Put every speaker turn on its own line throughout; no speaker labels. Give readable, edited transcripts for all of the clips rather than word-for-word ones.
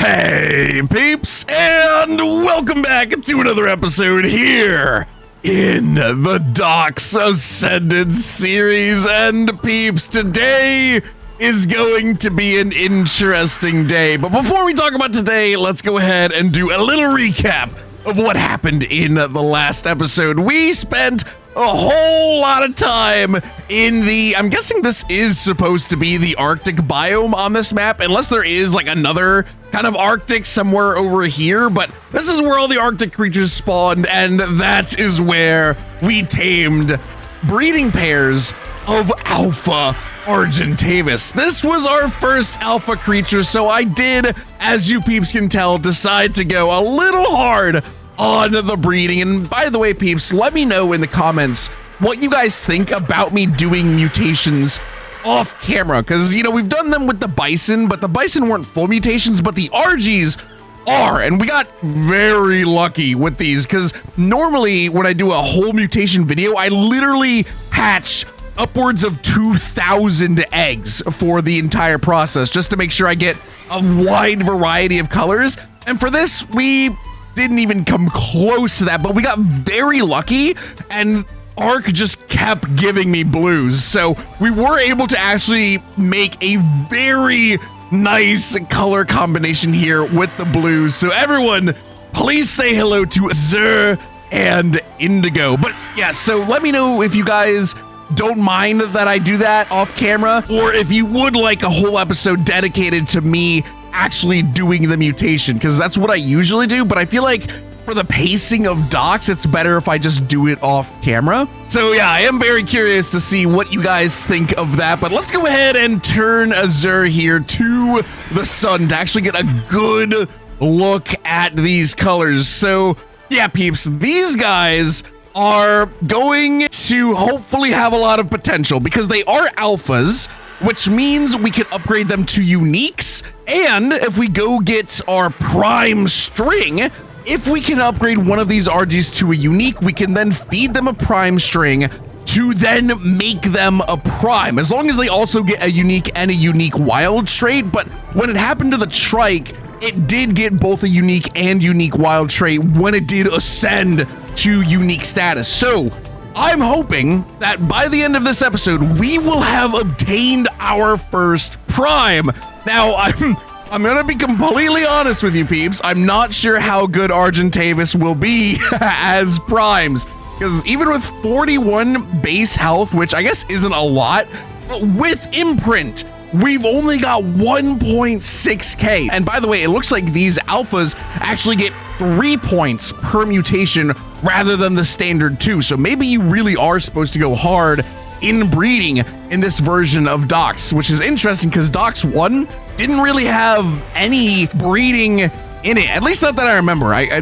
Hey peeps, and welcome back to another episode here in the DOX Ascended series. And peeps, today is going to be an interesting day. But before we talk about today, let's go ahead and do a little recap of what happened in the last episode. We spent a whole lot of time in the, I'm guessing this is supposed to be the Arctic biome on this map, unless there is like another kind of Arctic somewhere over here, but this is where all the Arctic creatures spawned, and that is where we tamed breeding pairs of Alpha Argentavis. This was our first alpha creature, so I did, as you peeps can tell, decide to go a little hard on the breeding. And by the way, peeps, let me know in the comments what you guys think about me doing mutations off camera, because you know we've done them with the bison, but the bison weren't full mutations, but the RGs are, and we got very lucky with these, because normally when I do a whole mutation video, I literally hatch upwards of 2,000 eggs for the entire process just to make sure I get a wide variety of colors. And for this, we didn't even come close to that, but we got very lucky, and ARK just kept giving me blues. So we were able to actually make a very nice color combination here with the blues. So everyone, please say hello to Zer and Indigo. But yeah, so let me know if you guys don't mind that I do that off camera, or if you would like a whole episode dedicated to me actually doing the mutation, because that's what I usually do. But I feel like for the pacing of docs, it's better if I just do it off camera. So yeah, I am very curious to see what you guys think of that. But let's go ahead and turn Azur here to the sun to actually get a good look at these colors. So yeah, peeps, these guys are going to hopefully have a lot of potential because they are alphas, which means we can upgrade them to uniques. And if we go get our prime string, if we can upgrade one of these RGs to a unique, we can then feed them a prime string to then make them a prime, as long as they also get a unique and a unique wild trait. But when it happened to the trike, it did get both a unique and unique wild trait when it did ascend to unique status. So I'm hoping that by the end of this episode, we will have obtained our first prime. Now, I'm gonna be completely honest with you peeps. I'm not sure how good Argentavis will be as primes, because even with 41 base health, which I guess isn't a lot, but with imprint, we've only got 1.6k. And by the way, it looks like these alphas actually get 3 points per mutation rather than the standard 2. So maybe you really are supposed to go hard in breeding in this version of DOX, which is interesting because DOX 1 didn't really have any breeding in it, at least not that I remember. I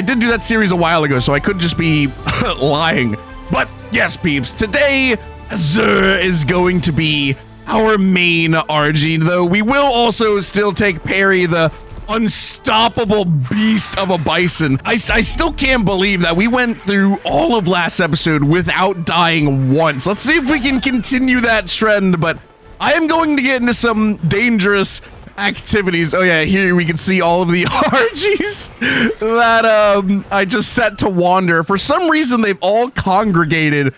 did do that series a while ago, so I could just be lying. But yes, peeps, today Azur is going to be our main RG, though we will also still take Perry, the unstoppable beast of a bison. I still can't believe that we went through all of last episode without dying once. Let's see if we can continue that trend, but I am going to get into some dangerous activities. Oh yeah, here we can see all of the RGs that I just set to wander. For some reason, they've all congregated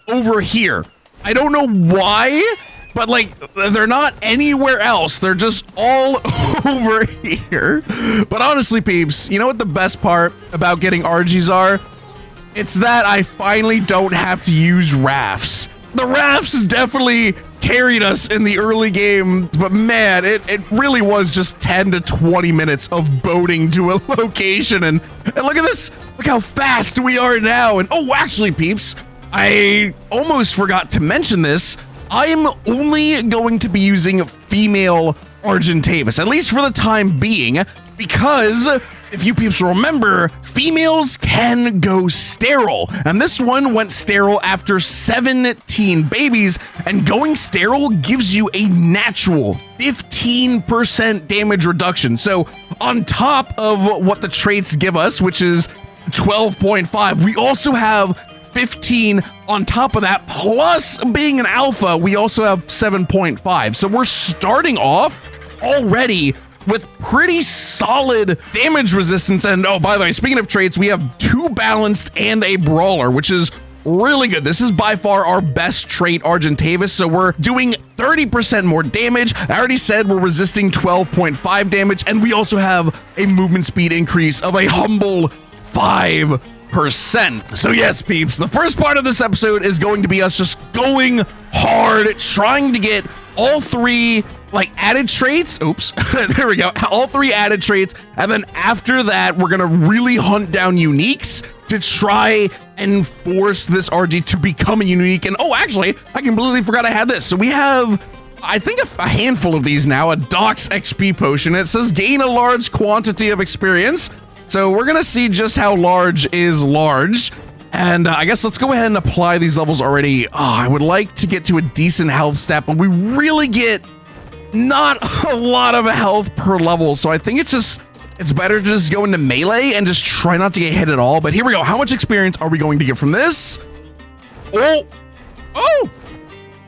over here. I don't know why, but like they're not anywhere else. They're just all over here. But honestly, peeps, you know what the best part about getting RGs are? It's that I finally don't have to use rafts. The rafts definitely carried us in the early game, but man, it really was just 10 to 20 minutes of boating to a location. And look at this, look how fast we are now. And oh, actually, peeps, I almost forgot to mention this. I am only going to be using female Argentavis, at least for the time being, because if you peeps remember, females can go sterile, and this one went sterile after 17 babies, and going sterile gives you a natural 15% damage reduction. So on top of what the traits give us, which is 12.5, we also have 15 on top of that, plus being an alpha, we also have 7.5. So we're starting off already with pretty solid damage resistance. And oh, by the way, speaking of traits, we have 2 balanced and a brawler, which is really good. This is by far our best trait, Argentavis. So we're doing 30% more damage. I already said we're resisting 12.5 damage, and we also have a movement speed increase of a humble 5%. So yes, peeps, the first part of this episode is going to be us just going hard, trying to get all 3 like added traits. Oops, there we go. All 3 added traits. And then after that, we're gonna really hunt down uniques to try and force this RG to become a unique. And oh, actually, I completely forgot I had this. So we have, I think, a handful of these now, a DOX XP potion. It says gain a large quantity of experience. So we're gonna see just how large is large. And I guess let's go ahead and apply these levels already. Oh, I would like to get to a decent health stat, but we really get not a lot of health per level. So I think it's better to just go into melee and just try not to get hit at all. But here we go. How much experience are we going to get from this? Oh,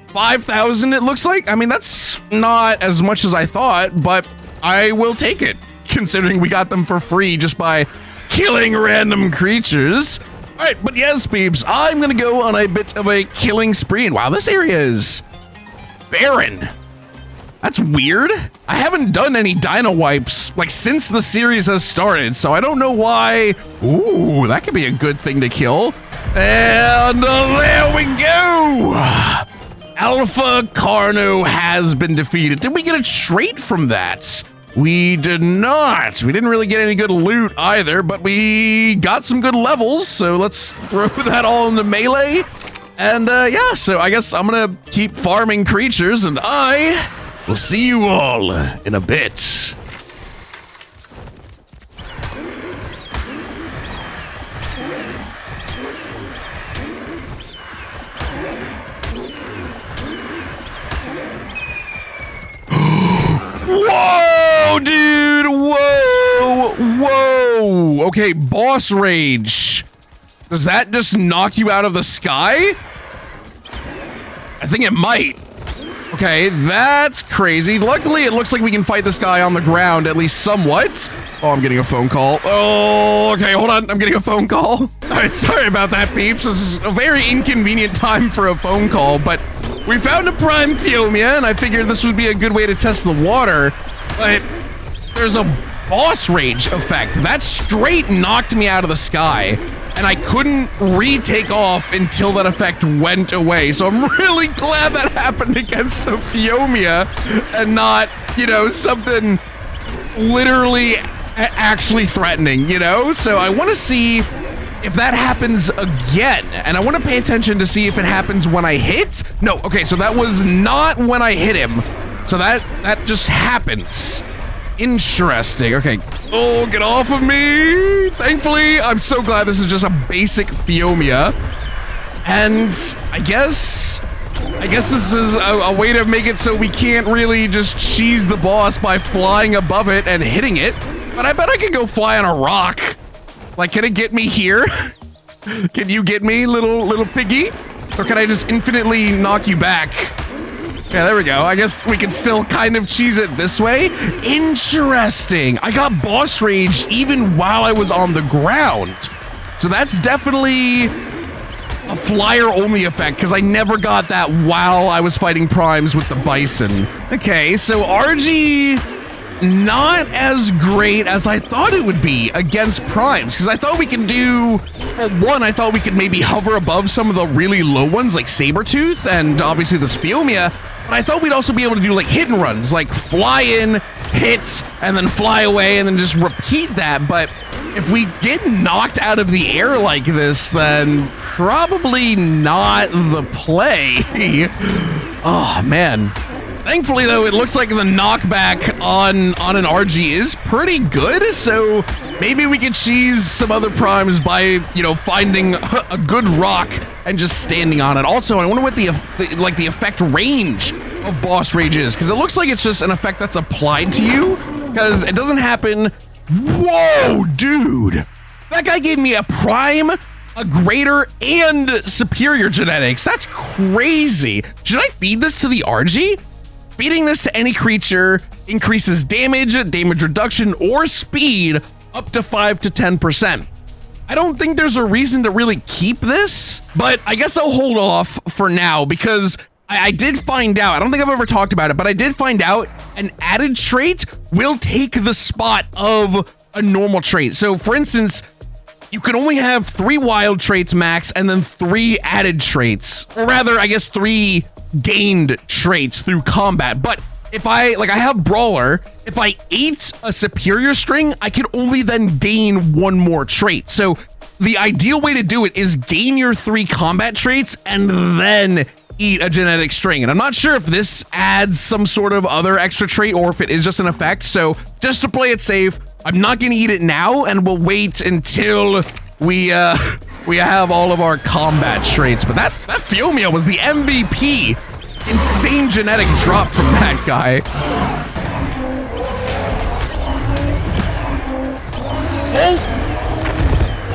5,000 it looks like. I mean, that's not as much as I thought, but I will take it, considering we got them for free just by killing random creatures. All right, but yes, peeps, I'm gonna go on a bit of a killing spree. And wow, this area is barren. That's weird. I haven't done any dino wipes like since the series has started, so I don't know why. Ooh, that could be a good thing to kill. And there we go. Alpha Carno has been defeated. Did we get a trait from that? We did not. We didn't really get any good loot either, but we got some good levels, so let's throw that all into melee. And yeah, so I guess I'm gonna keep farming creatures, and I will see you all in a bit. Whoa, dude! Whoa! Okay, boss rage. Does that just knock you out of the sky? I think it might. Okay, that's crazy. Luckily, it looks like we can fight this guy on the ground, at least somewhat. Oh, I'm getting a phone call. Oh, okay, hold on. I'm getting a phone call. All right, sorry about that, peeps. This is a very inconvenient time for a phone call, but we found a prime Phiomia, and I figured this would be a good way to test the water, but there's a boss rage effect. That straight knocked me out of the sky, and I couldn't retake off until that effect went away. So I'm really glad that happened against a Phiomia and not, you know, something literally actually threatening, you know? So I want to see if that happens again, and I want to pay attention to see if it happens when I hit. No, okay, so that was not when I hit him. So that just happens. Interesting. Okay. Oh, get off of me. Thankfully, I'm so glad this is just a basic Phiomia. And I guess this is a way to make it so we can't really just cheese the boss by flying above it and hitting it. But I bet I can go fly on a rock. Like, can it get me here? Can you get me, little piggy? Or can I just infinitely knock you back? Yeah, there we go. I guess we can still kind of cheese it this way. Interesting. I got boss rage even while I was on the ground. So that's definitely a flyer only effect, because I never got that while I was fighting primes with the bison. Okay, so RG not as great as I thought it would be against primes, because I thought we could do, well, one, I thought we could maybe hover above some of the really low ones like Sabretooth and obviously this Phiomia, but I thought we'd also be able to do like hit and runs, like fly in, hit, and then fly away and then just repeat that. But if we get knocked out of the air like this, then probably not the play. Oh man. Thankfully, though, it looks like the knockback on an RG is pretty good, so maybe we could cheese some other primes by, you know, finding a good rock and just standing on it. Also, I wonder what the effect range of boss rage is, because it looks like it's just an effect that's applied to you, because it doesn't happen. Whoa, dude! That guy gave me a prime, a greater, and superior genetics. That's crazy. Should I feed this to the RG? Feeding this to any creature increases damage, damage reduction, or speed up to 5 to 10%. I don't think there's a reason to really keep this, but I guess I'll hold off for now because I did find out, I don't think I've ever talked about it, but I did find out an added trait will take the spot of a normal trait. So for instance, you can only have 3 wild traits max and then 3 added traits, or rather, I guess 3 gained traits through combat. But if I have Brawler, if I ate a superior string, I can only then gain 1 more trait. So the ideal way to do it is gain your 3 combat traits and then eat a genetic string. And I'm not sure if this adds some sort of other extra trait or if it is just an effect. So just to play it safe, I'm not gonna eat it now, and we'll wait until we have all of our combat traits. But that Pygmy was the MVP. Insane genetic drop from that guy.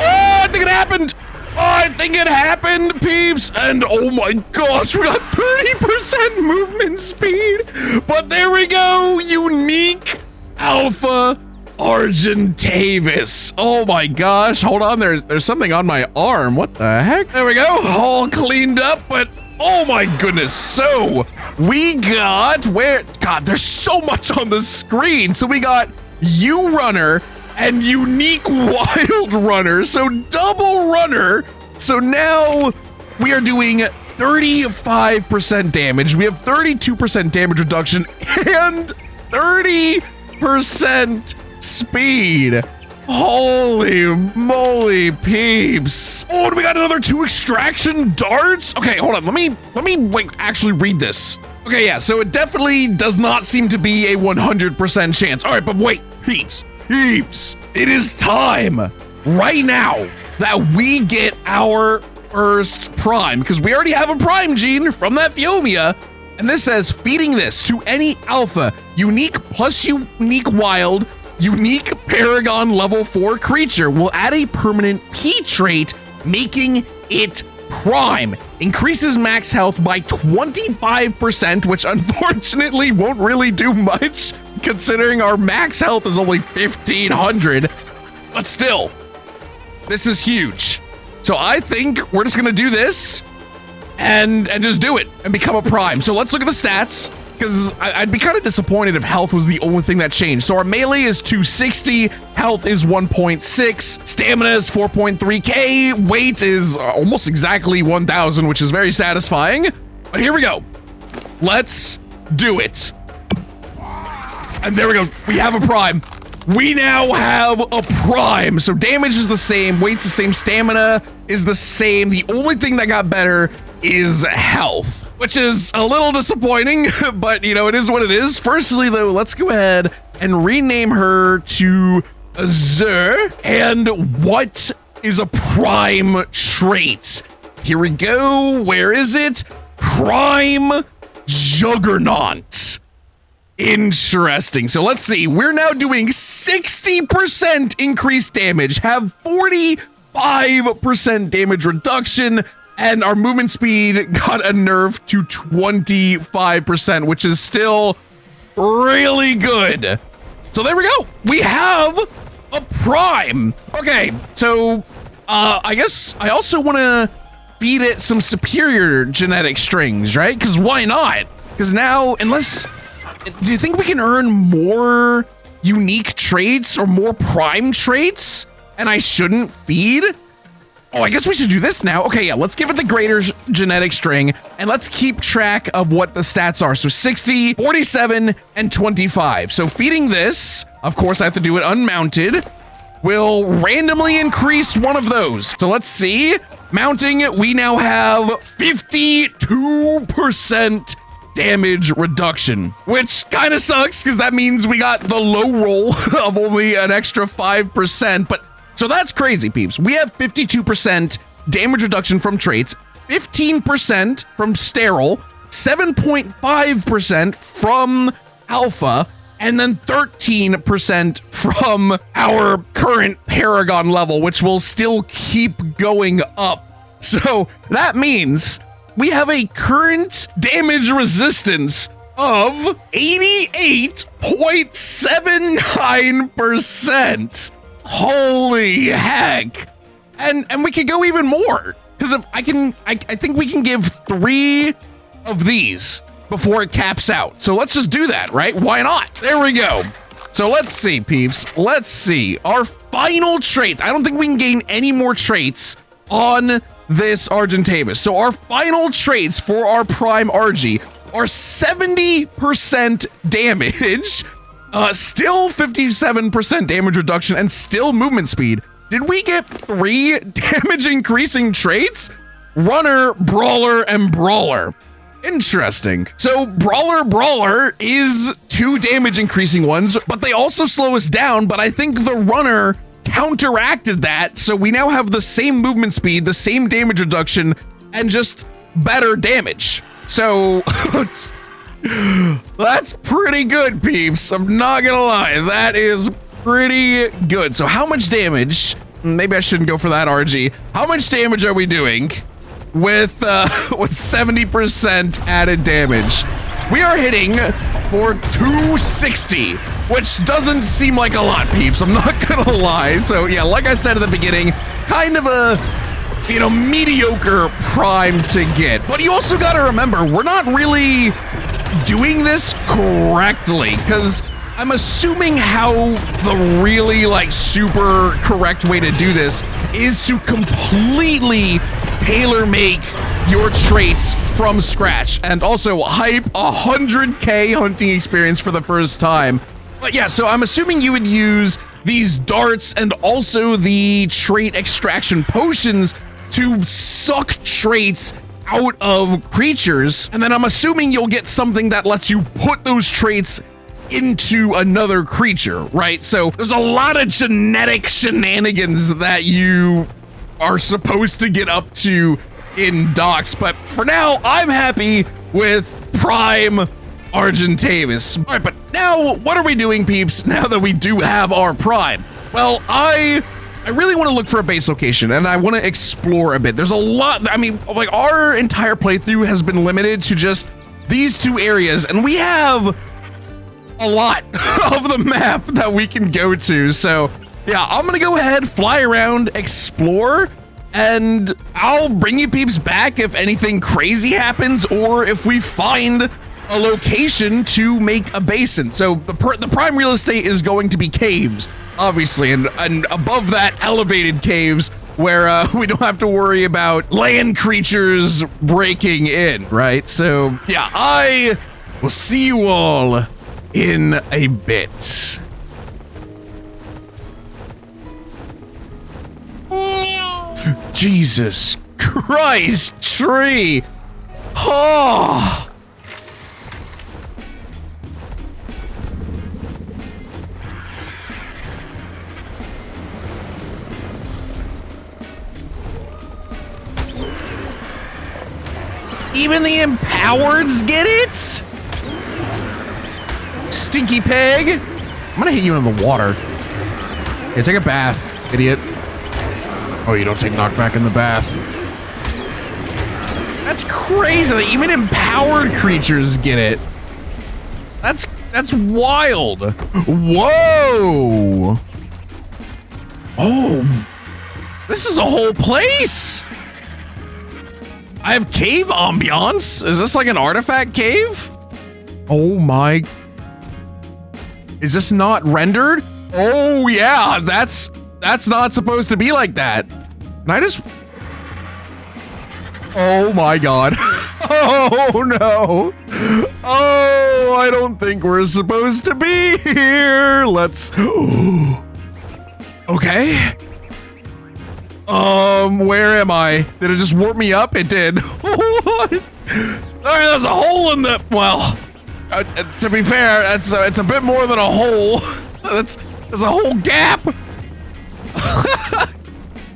Oh, I think it happened. I think it happened, peeps. And oh my gosh, we got 30% movement speed. But there we go, unique Alpha Argentavis. Oh my gosh, hold on, there's something on my arm. What the heck? There we go, all cleaned up, but oh my goodness. So we got, God, there's so much on the screen. So we got U-Runner and unique Wild Runner, so double runner. So now we are doing 35% damage. We have 32% damage reduction and 30% speed. Holy moly, peeps. Oh, and we got another 2 extraction darts. Okay, hold on. Let me like actually read this. Okay, yeah, so it definitely does not seem to be a 100% chance. All right, but wait, peeps. It is time right now that we get our first prime, because we already have a prime gene from that Pygmy. And this says feeding this to any alpha, unique plus unique wild, unique Paragon level 4 creature will add a permanent P trait, making it prime. Increases max health by 25%, which unfortunately won't really do much considering our max health is only 1500, but still, this is huge. So I think we're just gonna do this and just do it and become a prime. So let's look at the stats, because I'd be kind of disappointed if health was the only thing that changed. So our melee is 260, health is 1.6, stamina is 4.3k, weight is almost exactly 1000, which is very satisfying. But here we go. Let's do it. And there we go. We have a prime. We now have a prime. So damage is the same, weight's the same, stamina is the same. The only thing that got better is health, which is a little disappointing, but you know, it is what it is. Firstly though, let's go ahead and rename her to Azure. And what is a prime trait? Here we go. Where is it? Prime Juggernaut. Interesting. So let's see. We're now doing 60% increased damage, have 45% damage reduction, and our movement speed got a nerf to 25%, which is still really good. So there we go. We have a prime. Okay, so I guess I also want to feed it some superior genetic strings, right? Because why not? Because now, unless... Do you think we can earn more unique traits or more prime traits and I shouldn't feed? Oh, I guess we should do this now. Okay, yeah, let's give it the greater genetic string and let's keep track of what the stats are. So 60, 47, and 25. So feeding this, of course I have to do it unmounted, will randomly increase one of those. So let's see. Mounting, we now have 52% damage reduction, which kind of sucks because that means we got the low roll of only an extra 5%. But so that's crazy, peeps. We have 52% damage reduction from traits, 15% from sterile, 7.5% from alpha, and then 13% from our current Paragon level, which will still keep going up. So that means we have a current damage resistance of 88.79%. Holy heck. And we could go even more, because if I think we can give 3 of these before it caps out. So let's just do that, right? Why not? There we go. So let's see, peeps. Let's see our final traits. I don't think we can gain any more traits on this Argentavis. So our final traits for our Prime RG are 70% damage, still 57% damage reduction, and still movement speed. Did we get 3 damage increasing traits? Runner, Brawler, and Brawler. Interesting. So Brawler is 2 damage increasing ones, but they also slow us down, but I think the Runner counteracted that, so we now have the same movement speed, the same damage reduction, and just better damage. So that's pretty good, peeps. I'm not gonna lie, that is pretty good. So how much damage? Maybe I shouldn't go for that RG. How much damage are we doing with 70% added damage? We are hitting for 260, which doesn't seem like a lot, peeps. I'm not gonna lie. So yeah, like I said at the beginning, kind of a, mediocre Prime to get. But you also gotta remember, we're not really doing this correctly, because I'm assuming how the really super correct way to do this is to completely tailor make your traits from scratch, and also hype 100k hunting experience for the first time. But yeah, so I'm assuming you would use these darts and also the trait extraction potions to suck traits out of creatures, and then I'm assuming you'll get something that lets you put those traits into another creature, right? So there's a lot of genetic shenanigans that you are supposed to get up to in DOX, but for now, I'm happy with Prime Argentavis. All right, but now what are we doing, peeps, now that we do have our Prime? Well, I really want to look for a base location, and I want to explore a bit. There's a lot, our entire playthrough has been limited to just these 2 areas, and we have a lot of the map that we can go to. So yeah, I'm gonna go ahead, fly around, explore, and I'll bring you peeps back if anything crazy happens, or if we find a location to make a basin. So the prime real estate is going to be caves, obviously, and above that, elevated caves where we don't have to worry about land creatures breaking in, right? So yeah, I will see you all in a bit. Jesus Christ, tree. Oh. Even the empowereds get it? Stinky peg. I'm gonna hit you in the water. Yeah, take a bath, idiot. Oh, you don't take knockback in the bath. That's crazy that even empowered creatures get it. That's wild. Whoa. Oh, this is a whole place. I have cave ambiance. Is this like an artifact cave? Oh my. Is this not rendered? Oh yeah, that's not supposed to be like that. Can I just... Oh my god. Oh no. Oh, I don't think we're supposed to be here. Let's... Okay. Where am I? Did it just warp me up? It did. What? Alright, there's a hole in the... Well, to be fair, it's a bit more than a hole. There's a whole gap.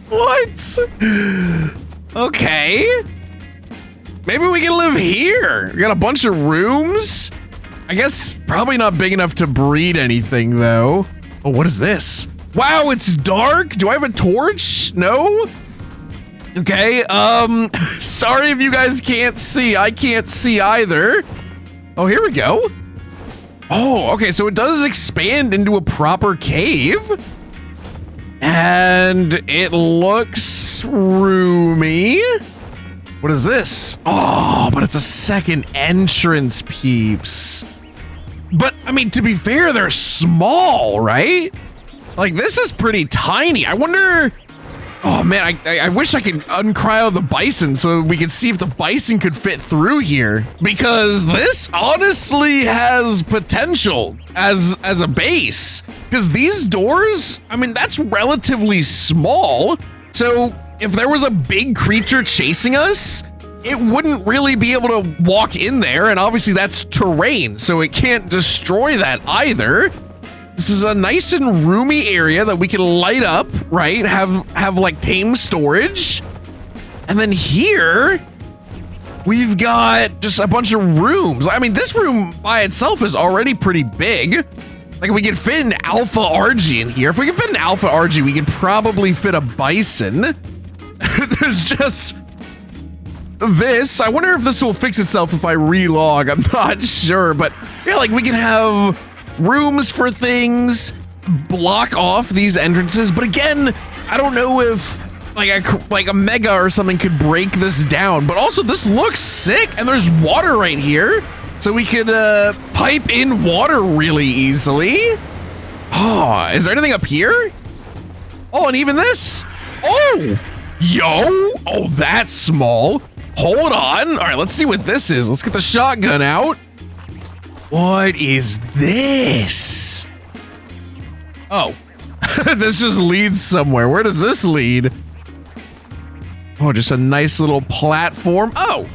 What? Okay. Maybe we can live here. We got a bunch of rooms. I guess probably not big enough to breed anything though. Oh, what is this? Wow, it's dark. Do I have a torch? No? Okay, sorry if you guys can't see. I can't see either. Oh, here we go. Oh, okay, so it does expand into a proper cave. And it looks roomy. What is this? Oh, but it's a second entrance, peeps. But, I mean, to be fair, they're small, right? Like, this is pretty tiny. I wonder... Oh, man, I wish I could uncryo the bison so we could see if the bison could fit through here. Because this honestly has potential as a base. Because these doors, I mean, that's relatively small. So if there was a big creature chasing us, it wouldn't really be able to walk in there. And obviously that's terrain, so it can't destroy that either. This is a nice and roomy area that we can light up, right? Have like tame storage. And then here, we've got just a bunch of rooms. I mean, this room by itself is already pretty big. Like, we could fit an alpha RG in here. If we could fit an alpha RG, we could probably fit a bison. There's just this. I wonder if this will fix itself if I relog. I'm not sure, but yeah, like we can have rooms for things, block off these entrances. But again, I don't know if like a mega or something could break this down. But also, this looks sick, and there's water right here. So we could pipe in water really easily. Oh, is there anything up here? Oh, and even this. Oh, yo. Oh, that's small. Hold on. All right, let's see what this is. Let's get the shotgun out. What is this? Oh, this just leads somewhere. Where does this lead? Oh, just a nice little platform. Oh.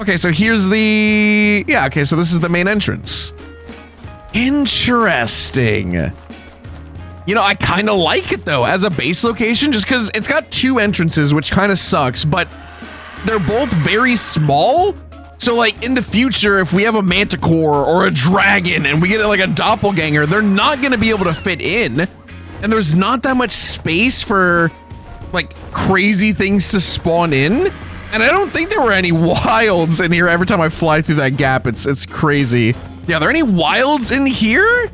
Okay, so here's the... Yeah, okay, so this is the main entrance. Interesting. You know, I kind of like it, though, as a base location, just because it's got two entrances, which kind of sucks, but they're both very small. So, like, in the future, if we have a manticore or a dragon and we get, like, a doppelganger, they're not going to be able to fit in. And there's not that much space for, like, crazy things to spawn in. And I don't think there were any wilds in here. Every time I fly through that gap, it's crazy. Yeah, are there any wilds in here?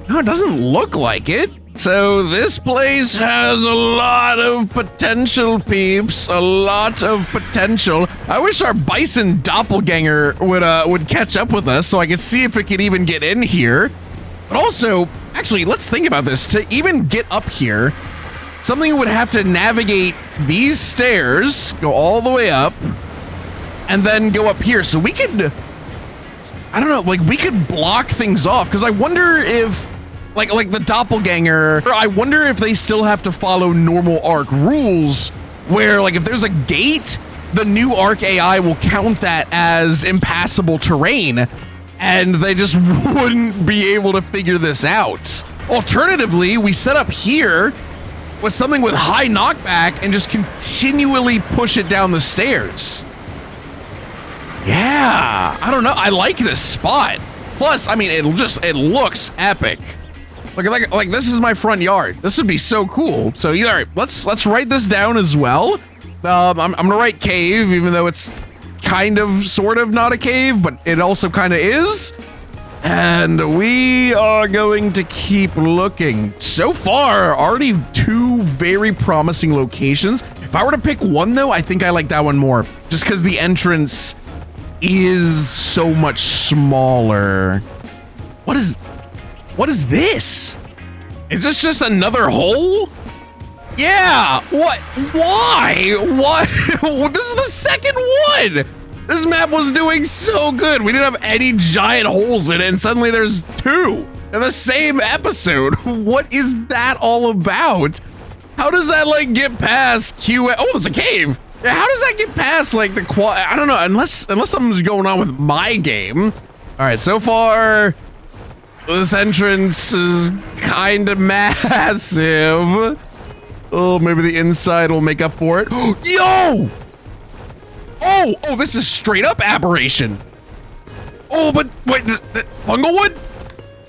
No, it doesn't look like it. So this place has a lot of potential, peeps. A lot of potential. I wish our bison doppelganger would catch up with us so I could see if it could even get in here. But also, actually, let's think about this. To even get up here, something would have to navigate these stairs, go all the way up, and then go up here. So we could, I don't know, like we could block things off, because I wonder if, like the doppelganger, I wonder if they still have to follow normal ARK rules, where like if there's a gate, the new ARK AI will count that as impassable terrain, and they just wouldn't be able to figure this out. Alternatively, we set up here with something with high knockback and just continually push it down the stairs. Yeah, I don't know. I like this spot. Plus, I mean, it looks epic. Like this is my front yard. This would be so cool. So yeah, all right, let's write this down as well. I'm gonna write cave, even though it's kind of sort of not a cave, but it also kind of is. And we are going to keep looking. So far, already two very promising locations. If I were to pick one, though, I think I like that one more. Just because the entrance is so much smaller. What is this? Is this just another hole? Yeah, what? Why? What? This is the second one. This map was doing so good. We didn't have any giant holes in it, and suddenly there's two in the same episode. What is that all about? How does that like get past QA? Oh, it's a cave. How does that get past like the I don't know, unless something's going on with my game. All right, so far this entrance is kind of massive. Oh, maybe the inside will make up for it. Yo! Oh, this is straight up aberration. Oh, but wait, fungal wood?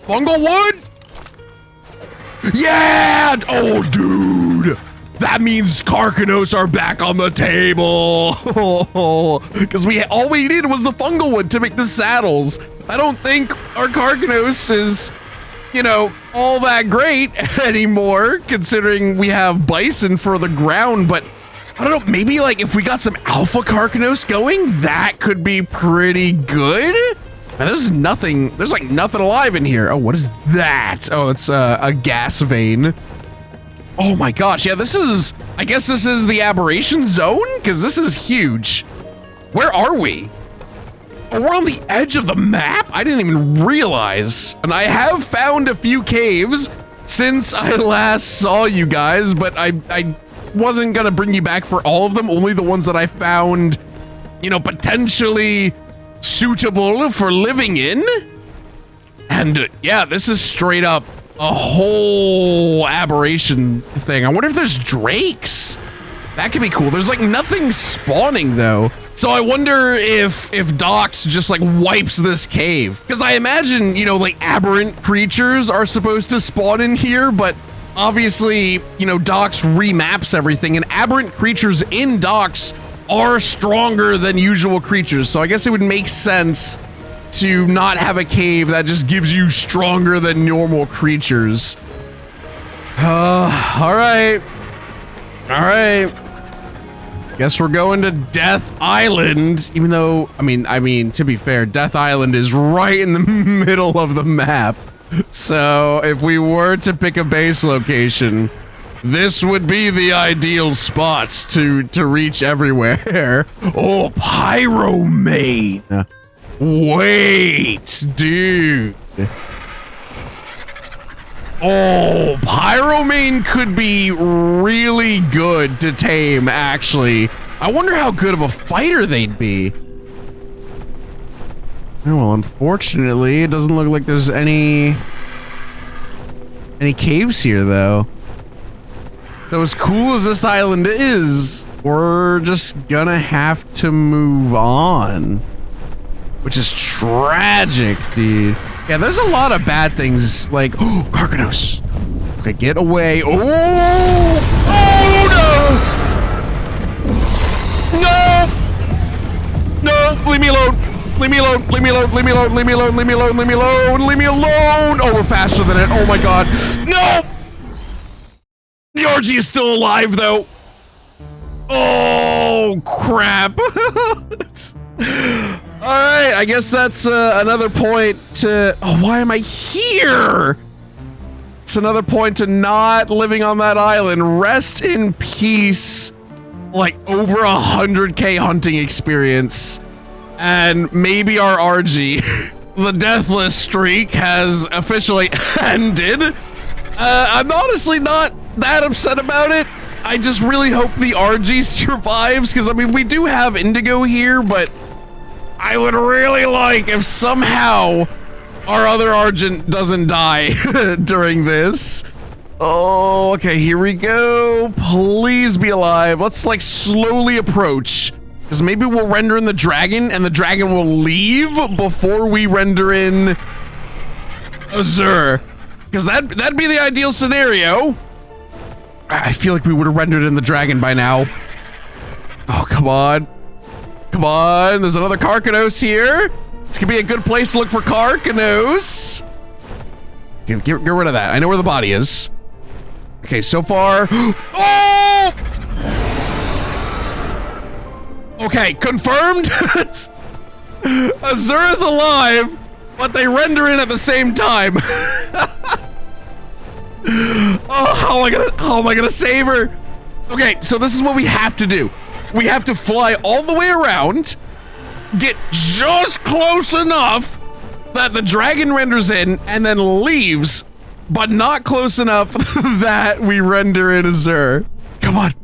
Fungal wood? Yeah! Oh, dude, that means Karkanos are back on the table. Because all we needed was the fungal wood to make the saddles. I don't think our Karkanos is, you know, all that great anymore, considering we have bison for the ground, but I don't know, maybe like if we got some alpha Karkanos going, that could be pretty good. Man, there's like nothing alive in here. Oh, what is that? Oh, it's a gas vein. Oh my gosh, yeah, I guess this is the aberration zone, because this is huge. Where are we? Oh, we're on the edge of the map? I didn't even realize. And I have found a few caves since I last saw you guys, but I wasn't gonna bring you back for all of them, only the ones that I found, you know, potentially suitable for living in. And yeah, this is straight up a whole aberration thing. I wonder if there's drakes. That could be cool. There's like nothing spawning though. So I wonder if DOX just like wipes this cave. Because I imagine, you know, like aberrant creatures are supposed to spawn in here, but obviously, you know, DOX remaps everything, and aberrant creatures in DOX are stronger than usual creatures. So I guess it would make sense to not have a cave that just gives you stronger than normal creatures. All right. Guess we're going to Death Island, even though, I mean, to be fair, Death Island is right in the middle of the map. So if we were to pick a base location, this would be the ideal spot to reach everywhere. Oh, Pyromane. Wait, dude. Oh, Pyromane could be really good to tame, actually. I wonder how good of a fighter they'd be. Oh, well, unfortunately, it doesn't look like there's any caves here, though. So as cool as this island is, we're just gonna have to move on. Which is tragic, dude. Yeah, there's a lot of bad things, like, oh, Karkanos. Okay, get away. Oh! Oh, no! No! Leave me alone! Leave me alone! Leave me alone! Leave me alone! Leave me alone! Leave me alone! Leave me alone! Leave me alone! Oh, we're faster than it. Oh my god. No! The RG is still alive, though. Oh, crap. Alright, I guess that's another point to... Oh, why am I here? It's another point to not living on that island. Rest in peace. Like, over 100k hunting experience. And maybe our RG. The deathless streak has officially ended. I'm honestly not that upset about it. I just really hope the RG survives, because, I mean, we do have Indigo here, but I would really like if somehow our other Argent doesn't die during this. Oh, okay, here we go. Please be alive. Let's, like, slowly approach, because maybe we'll render in the dragon, and the dragon will leave before we render in Azure. Because that'd be the ideal scenario. I feel like we would have rendered in the dragon by now. Oh, come on. Come on, there's another Karkanos here. This could be a good place to look for Karkanos. Get rid of that. I know where the body is. Okay, so far. Oh! Okay, confirmed. Azure is alive, but they render in at the same time. Oh, how am I gonna save her? Okay, so this is what we have to do. We have to fly all the way around, get just close enough that the dragon renders in and then leaves, but not close enough that we render in Azure. Come on.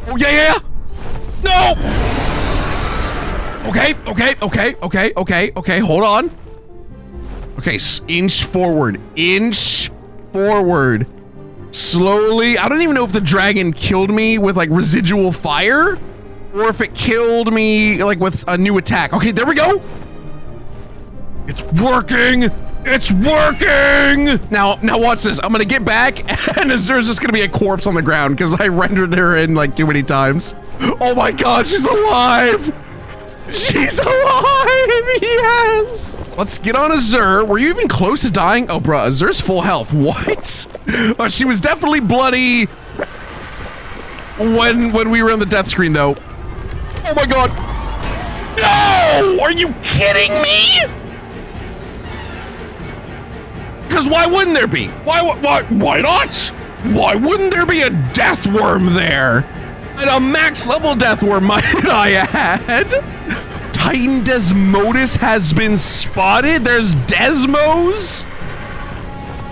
Oh, yeah. No! Okay, hold on. Okay, inch forward. Slowly. I don't even know if the dragon killed me with like residual fire or if it killed me like with a new attack. Okay, there we go. It's working. It's working! Now watch this. I'm gonna get back and Azur's just gonna be a corpse on the ground because I rendered her in like too many times. Oh my god, she's alive! She's alive! Yes! Let's get on Azur. Were you even close to dying? Oh, bro, Azur's full health. What? Oh, she was definitely bloody when we were on the death screen, though. Oh my god! No! Are you kidding me? Because why wouldn't there be? Why not? Why wouldn't there be a death worm there? And a max level death worm, might I add? Titan Desmodus has been spotted? There's Desmos?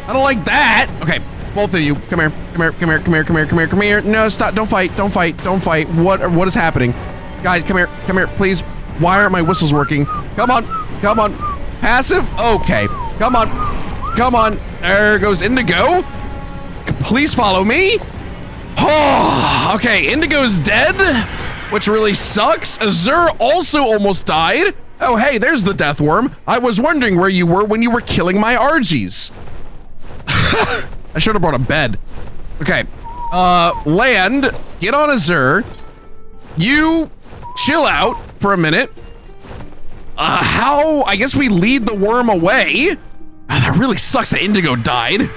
I don't like that. Okay, both of you, come here, come here, come here, come here, come here, come here, come here. No, stop, don't fight, don't fight, don't fight. What is happening? Guys, come here, please. Why aren't my whistles working? Come on, come on. Passive? Okay, come on, come on. There goes Indigo. Please follow me. Oh, okay, Indigo's dead, which really sucks. Azur also almost died. Oh, hey, there's the death worm. I was wondering where you were when you were killing my RGs. I should have brought a bed. Okay, land, get on Azur. You chill out for a minute. I guess we lead the worm away. That really sucks that Indigo died.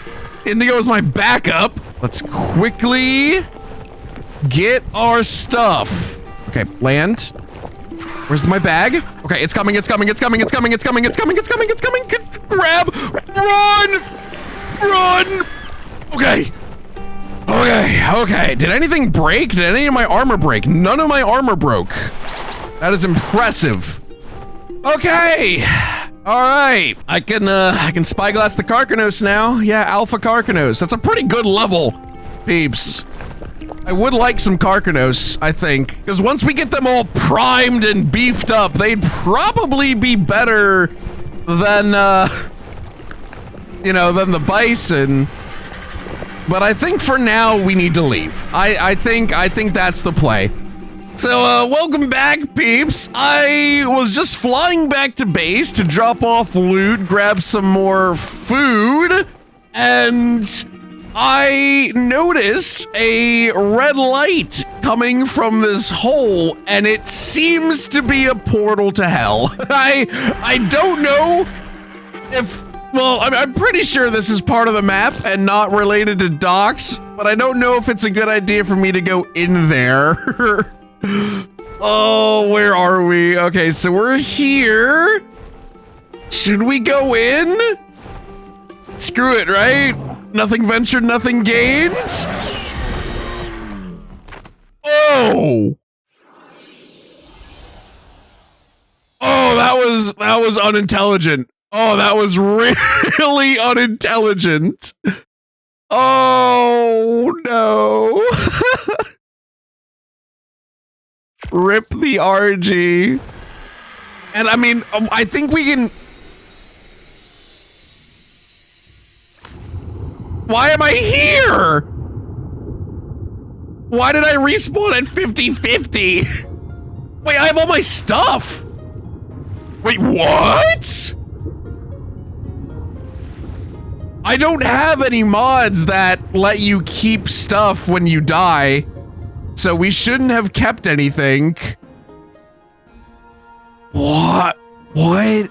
Indigo is my backup. Let's quickly get our stuff. Okay, land. Where's my bag? Okay, it's coming, it's coming, it's coming, it's coming, it's coming, it's coming, it's coming, it's coming. Grab, run, run. Okay. Okay. Did anything break? Did any of my armor break? None of my armor broke. That is impressive. Okay. All right. I can spyglass the Carcanos now. Yeah, Alpha Carcanos. That's a pretty good level, peeps. I would like some Carcanos, I think, because once we get them all primed and beefed up, they'd probably be better than, you know, than the Bison. But I think for now we need to leave. I think that's the play. So, welcome back, peeps. I was just flying back to base to drop off loot, grab some more food, and I noticed a red light coming from this hole, and it seems to be a portal to hell. I don't know if, well, I'm pretty sure this is part of the map and not related to docks, but I don't know if it's a good idea for me to go in there. Oh, where are we? Okay, so we're here. Should we go in? Screw it, right? Nothing ventured, nothing gained. Oh! Oh, that was unintelligent. Oh, that was really unintelligent. Oh, no. Rip the RG. And I mean, I think we can... Why am I here? Why did I respawn at 50-50? Wait, I have all my stuff. Wait, what? I don't have any mods that let you keep stuff when you die, so we shouldn't have kept anything. What? What?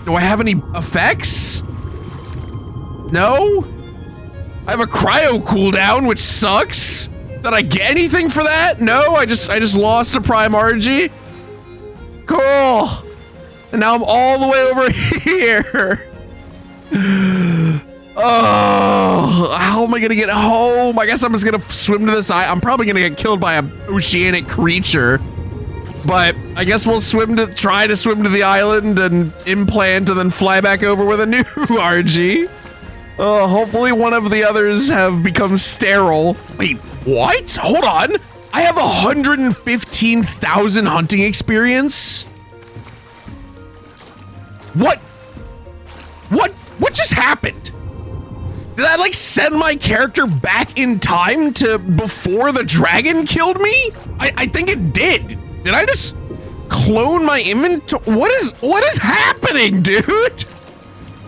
Do I have any effects? No? I have a cryo cooldown, which sucks. Did I get anything for that? No, I just lost a prime RG. Cool. And now I'm all the way over here. Oh, how am I gonna get home? I guess I'm just gonna swim to this island. I'm probably gonna get killed by an oceanic creature, but I guess we'll try to swim to the island and implant and then fly back over with a new RG. Hopefully one of the others have become sterile. Wait, what? Hold on. I have 115,000 hunting experience. What just happened? Did I like send my character back in time to before the dragon killed me? I think it did. Did I just clone my inventory? What is happening, dude?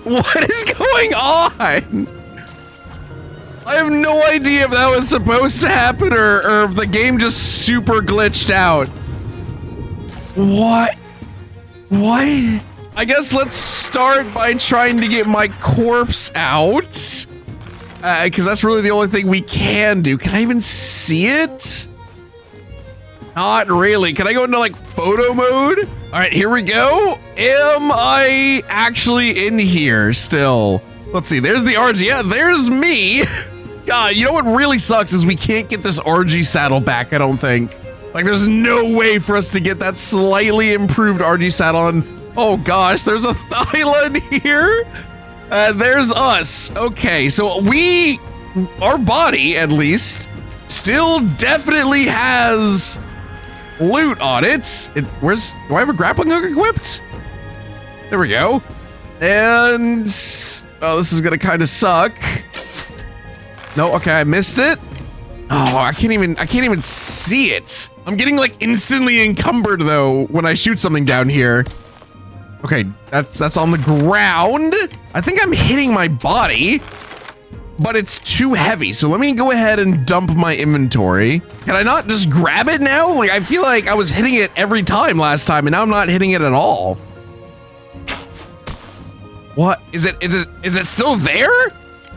What is going on? I have no idea if that was supposed to happen or if the game just super glitched out. What? I guess let's start by trying to get my corpse out. Because that's really the only thing we can do. Can I even see it? Not really. Can I go into like photo mode? All right, here we go. Am I actually in here still? Let's see, there's the RG. Yeah, there's me. God, you know what really sucks is we can't get this RG saddle back, I don't think. Like, there's no way for us to get that slightly improved RG saddle. And oh gosh, there's a Thyla in here. There's us. Okay, so our body at least, still definitely has loot on it. Do I have a grappling hook equipped? There we go. And oh, this is gonna kind of suck. No, okay, I missed it. Oh, I can't even see it. I'm getting like instantly encumbered though when I shoot something down here. Okay, that's on the ground. I think I'm hitting my body, but it's too heavy. So let me go ahead and dump my inventory. Can I not just grab it now? Like, I feel like I was hitting it every time last time and now I'm not hitting it at all. What? Is it still there?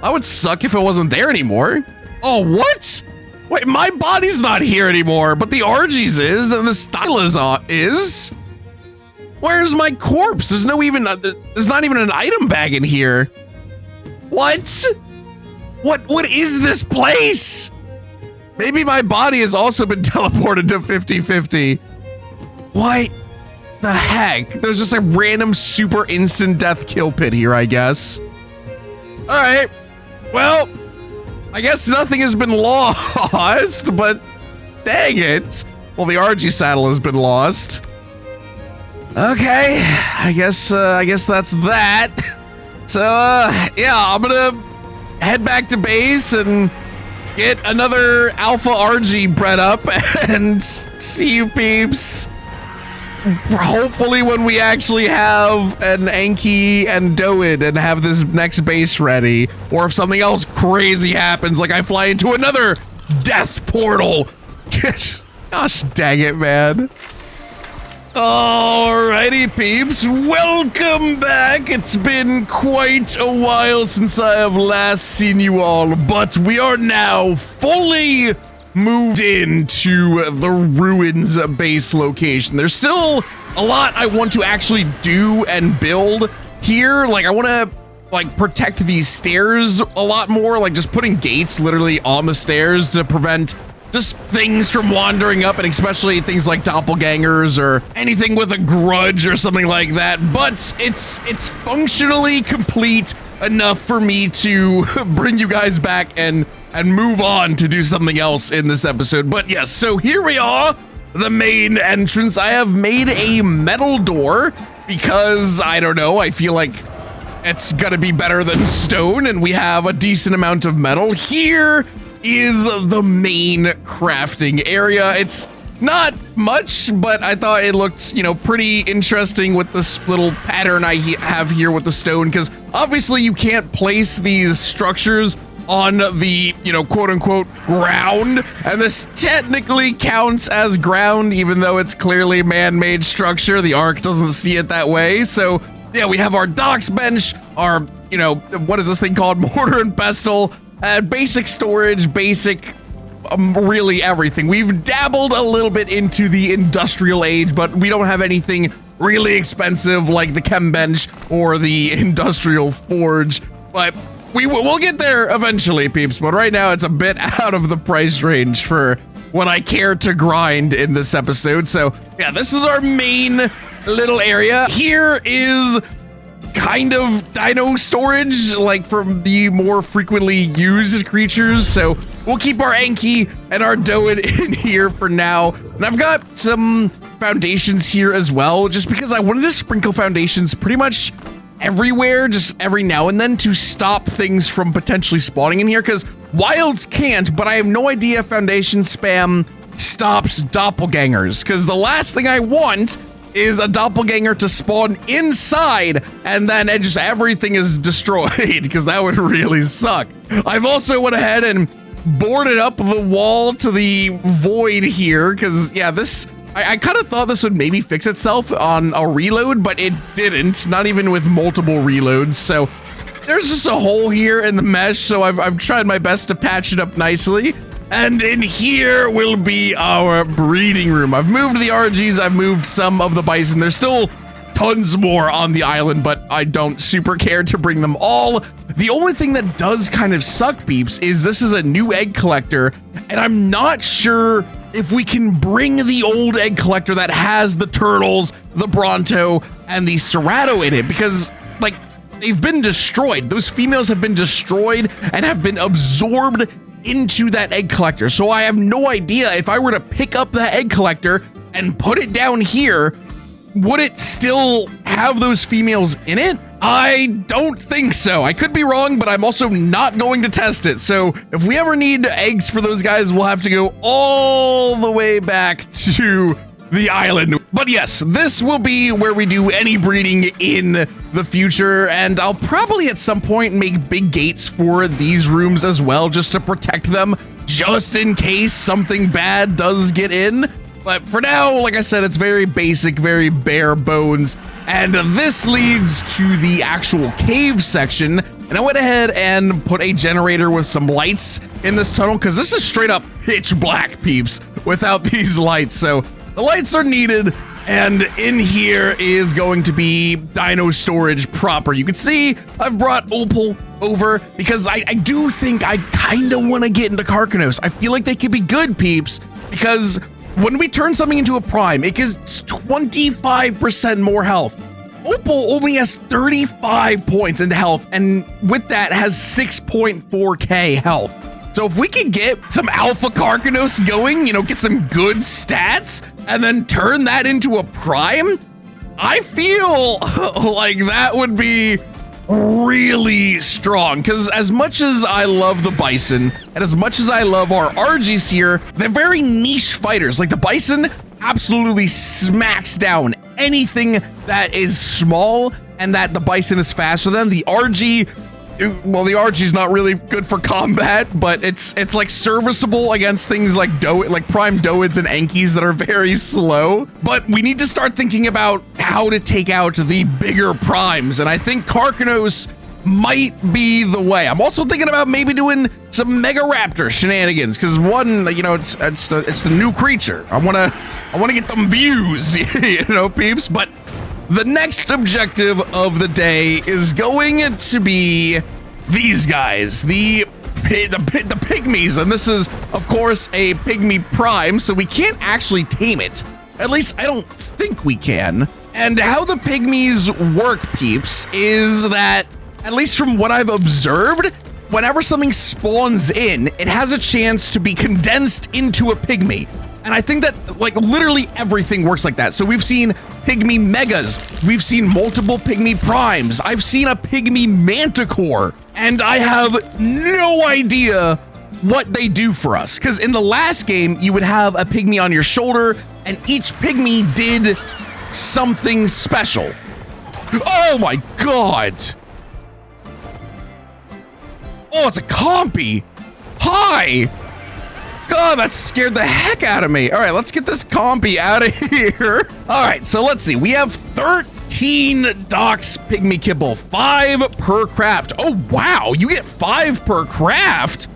That would suck if it wasn't there anymore. Oh, what? Wait, my body's not here anymore, but the RG's is and the Styla's is. Where's my corpse? There's not even an item bag in here. What? What is this place? Maybe my body has also been teleported to 50-50. What the heck? There's just a random super instant death kill pit here, I guess. All right, well, I guess nothing has been lost, but dang it. Well, the RG saddle has been lost. Okay, I guess that's that. So, yeah, I'm gonna head back to base and get another alpha RG bred up and see you peeps. Hopefully when we actually have an Anki and Doid and have this next base ready, or if something else crazy happens, like I fly into another death portal. Gosh dang it, man. Alrighty, peeps, welcome back. It's been quite a while since I have last seen you all, but we are now fully moved into the ruins base location. There's still a lot I want to actually do and build here. Like, I want to like protect these stairs a lot more, like just putting gates literally on the stairs to prevent just things from wandering up, and especially things like doppelgangers or anything with a grudge or something like that. But it's functionally complete enough for me to bring you guys back and move on to do something else in this episode. But yes, so here we are, the main entrance. I have made a metal door because, I don't know, I feel like it's gonna be better than stone, and we have a decent amount of metal. Here is the main crafting area. It's not much, but I thought it looked, you know, pretty interesting with this little pattern I have here with the stone, because obviously you can't place these structures on the, you know, quote unquote ground, and this technically counts as ground even though it's clearly man-made structure. The ARK doesn't see it that way. So yeah, we have our docks bench, our, you know, what is this thing called, mortar and pestle, basic storage, basic really everything. We've dabbled a little bit into the industrial age, but we don't have anything really expensive like the chem bench or the industrial forge, but we'll get there eventually, peeps. But right now it's a bit out of the price range for what I care to grind in this episode. So yeah, this is our main little area. Here is kind of dino storage, like from the more frequently used creatures. So we'll keep our Anki and our Doid in here for now. And I've got some foundations here as well, just because I wanted to sprinkle foundations pretty much everywhere, just every now and then, to stop things from potentially spawning in here, because wilds can't, but I have no idea if foundation spam stops doppelgangers, because the last thing I want is a doppelganger to spawn inside, and then just everything is destroyed, because that would really suck. I've also went ahead and boarded up the wall to the void here, because yeah, I kind of thought this would maybe fix itself on a reload, but it didn't, not even with multiple reloads. So there's just a hole here in the mesh, so I've tried my best to patch it up nicely. And in here will be our breeding room. I've moved the RGs, I've moved some of the bison. There's still tons more on the island, but I don't super care to bring them all. The only thing that does kind of suck, peeps, is this is a new egg collector, and I'm not sure if we can bring the old egg collector that has the turtles, the Bronto, and the Cerato in it, because, like, they've been destroyed. Those females have been destroyed and have been absorbed into that egg collector. So I have no idea if I were to pick up that egg collector and put it down here, would it still have those females in it? I don't think so. I could be wrong, but I'm also not going to test it. So if we ever need eggs for those guys, we'll have to go all the way back to the island. But yes, this will be where we do any breeding in the future, and I'll probably at some point make big gates for these rooms as well, just to protect them, just in case something bad does get in. But for now, like I said, it's very basic, very bare bones, and this leads to the actual cave section. And I went ahead and put a generator with some lights in this tunnel, because this is straight up pitch black, peeps, without these lights. So the lights are needed, and in here is going to be dino storage proper. You can see I've brought Opal over because I do think I kind of want to get into Carcanos. I feel like they could be good, peeps, because when we turn something into a prime, it gives 25% more health. Opal only has 35 points into health, and with that has 6.4k health. So if we could get some Alpha Carcanos going, you know, get some good stats, and then turn that into a prime, I feel like that would be really strong. Because as much as I love the bison, and as much as I love our RGs here, they're very niche fighters. Like the bison absolutely smacks down anything that is small and that the bison is faster than. The RG, well, the RG is not really good for combat, but it's like serviceable against things like prime Doids and Enkies that are very slow. But we need to start thinking about how to take out the bigger primes, and I think Carcanos might be the way. I'm also thinking about maybe doing some Mega Raptor shenanigans, because one, you know, it's the new creature. I wanna get them views, you know, peeps. But the next objective of the day is going to be these guys, the Pygmies, and this is, of course, a Pygmy Prime, so we can't actually tame it. At least I don't think we can. And how the Pygmies work, peeps, is that, at least from what I've observed, whenever something spawns in, it has a chance to be condensed into a Pygmy. And I think that, like, literally everything works like that. So we've seen Pygmy Megas, we've seen multiple Pygmy Primes, I've seen a Pygmy Manticore, and I have no idea what they do for us. Because in the last game, you would have a Pygmy on your shoulder, and each Pygmy did something special. Oh my god! Oh, it's a compy! Hi! God, that scared the heck out of me. All right, let's get this compy out of here. All right, so let's see. We have 13 DOX Pygmy Kibble, 5 per craft. Oh, wow, you get 5 per craft?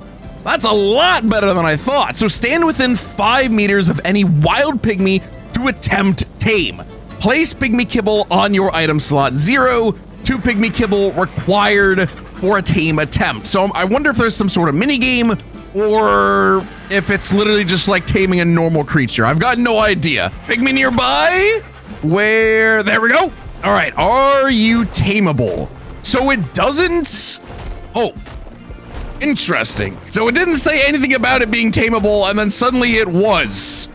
That's a lot better than I thought. So stand within 5 meters of any wild Pygmy to attempt tame. Place Pygmy Kibble on your item slot. 0, 2 Pygmy Kibble required for a tame attempt. So I wonder if there's some sort of mini game, or if it's literally just like taming a normal creature. I've got no idea. Pygmy nearby? Where? There we go. All right, are you tameable? So it doesn't... Oh, interesting. So it didn't say anything about it being tameable, and then suddenly it was.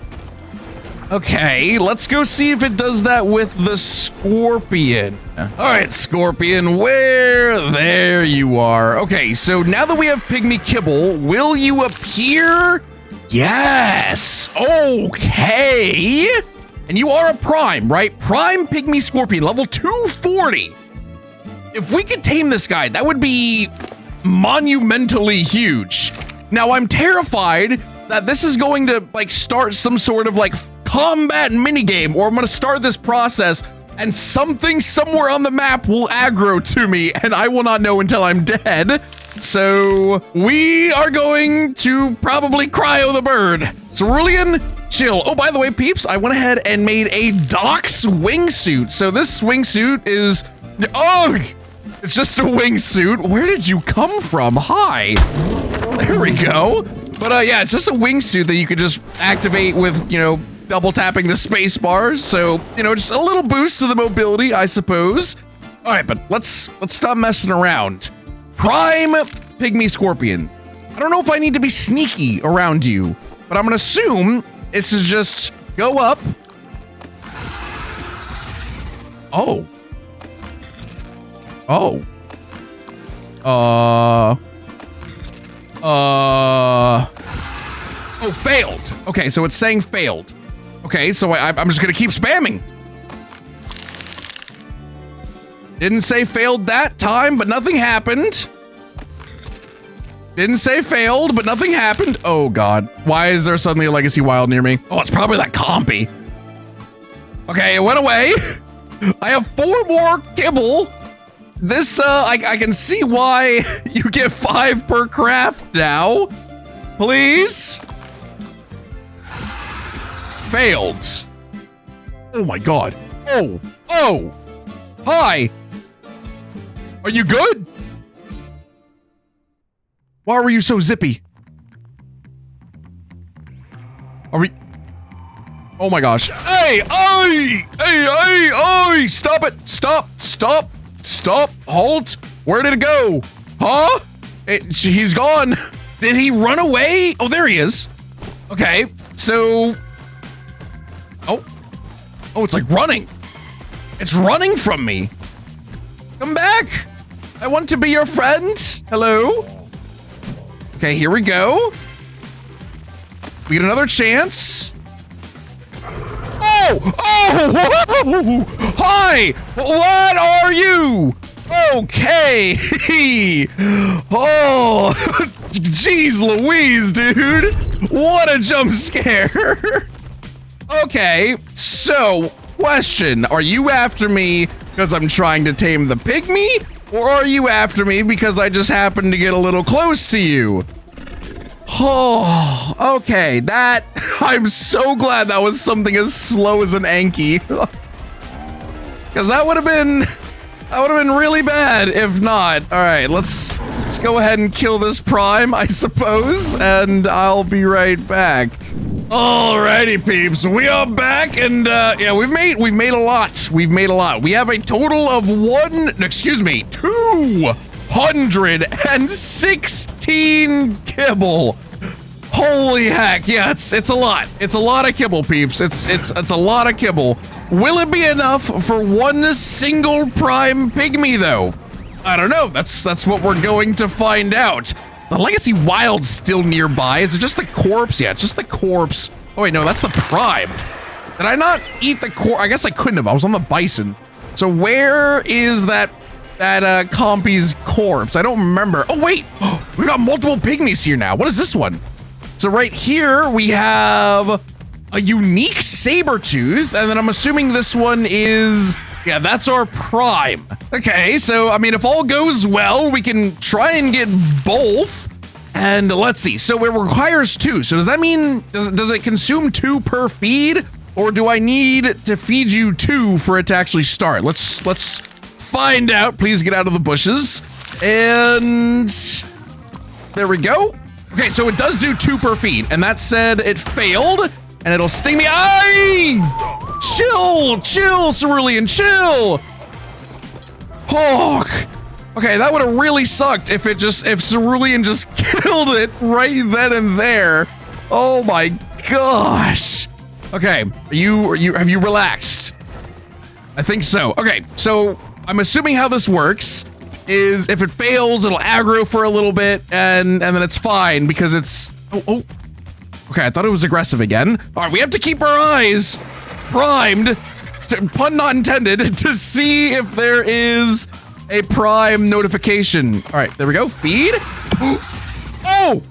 Okay, let's go see if it does that with the Scorpion. All right, Scorpion, where? There you are. Okay, so now that we have Pygmy Kibble, will you appear? Yes. Okay. And you are a prime, right? Prime Pygmy Scorpion, level 240. If we could tame this guy, that would be monumentally huge. Now, I'm terrified that this is going to like start some sort of like combat minigame, or I'm gonna start this process and something somewhere on the map will aggro to me and I will not know until I'm dead. So we are going to probably cryo the bird. Cerulean, chill. Oh, by the way, peeps, I went ahead and made a DOX wingsuit. So this wingsuit is, oh, it's just a wingsuit. Where did you come from? Hi. There we go. But yeah, it's just a wingsuit that you could just activate with, you know, double tapping the space bars. So, you know, just a little boost to the mobility, I suppose. All right, but let's stop messing around. Prime Pygmy Scorpion. I don't know if I need to be sneaky around you, but I'm gonna assume this is just go up. Oh. Oh. Oh, failed. Okay, so it's saying failed. Okay, so I'm just gonna keep spamming. Didn't say failed that time, but nothing happened. Didn't say failed, but nothing happened. Oh God, why is there suddenly a legacy wild near me? Oh, it's probably that compy. Okay, it went away. I have 4 more kibble. This, I can see why you get 5 per craft now. Please. Failed. Oh my God. Oh, oh, hi. Are you good? Why were you so zippy? Are we? Oh my gosh. Hey, hey, stop it. Stop, stop, stop, halt. Where did it go? Huh? He's gone. Did he run away? Oh, there he is. Okay, so. Oh, it's like running. It's running from me. Come back. I want to be your friend. Hello. Okay, here we go. We get another chance. Oh! Oh! Hi! What are you? Okay. Oh, jeez Louise, dude. What a jump scare. Okay, so, question. Are you after me because I'm trying to tame the Pygmy? Or are you after me because I just happened to get a little close to you? Oh, okay, that, I'm so glad that was something as slow as an Anki. Because that would have been really bad if not. All right, let's go ahead and kill this prime, I suppose, and I'll be right back. Alrighty, peeps, we are back, and yeah, we've made a lot. We've made a lot. We have a total of 216 kibble. Holy heck, yeah, it's a lot. It's a lot of kibble, peeps. It's a lot of kibble. Will it be enough for one single prime Pygmy, though? I don't know. That's what we're going to find out. The legacy wild's still nearby. Is it just the corpse? Yeah, it's just the corpse. Oh wait, no, that's the prime. Did I not eat the corpse? I guess I couldn't have. I was on the bison. So where is that compy's corpse? I don't remember. Oh wait, we got multiple Pygmies here now. What is this one? So right here we have a unique saber tooth, and then I'm assuming this one is, yeah, that's our prime. Okay, so I mean, if all goes well, we can try and get both. And let's see. So it requires 2. So does that mean does it consume 2 per feed, or do I need to feed you 2 for it to actually start? Let's find out. Please get out of the bushes. And there we go. Okay, so it does do 2 per feed, and that said it failed, and it'll sting me. Aye! Chill, Cerulean, chill. Oh, okay, that would have really sucked if Cerulean just killed it right then and there. Oh my gosh. Okay, have you relaxed? I think so. Okay, so I'm assuming how this works is if it fails, it'll aggro for a little bit, and then it's fine because it's, oh. Okay, I thought it was aggressive again. All right, we have to keep our eyes primed, pun not intended, to see if there is a prime notification. All right, there we go. Feed. Oh!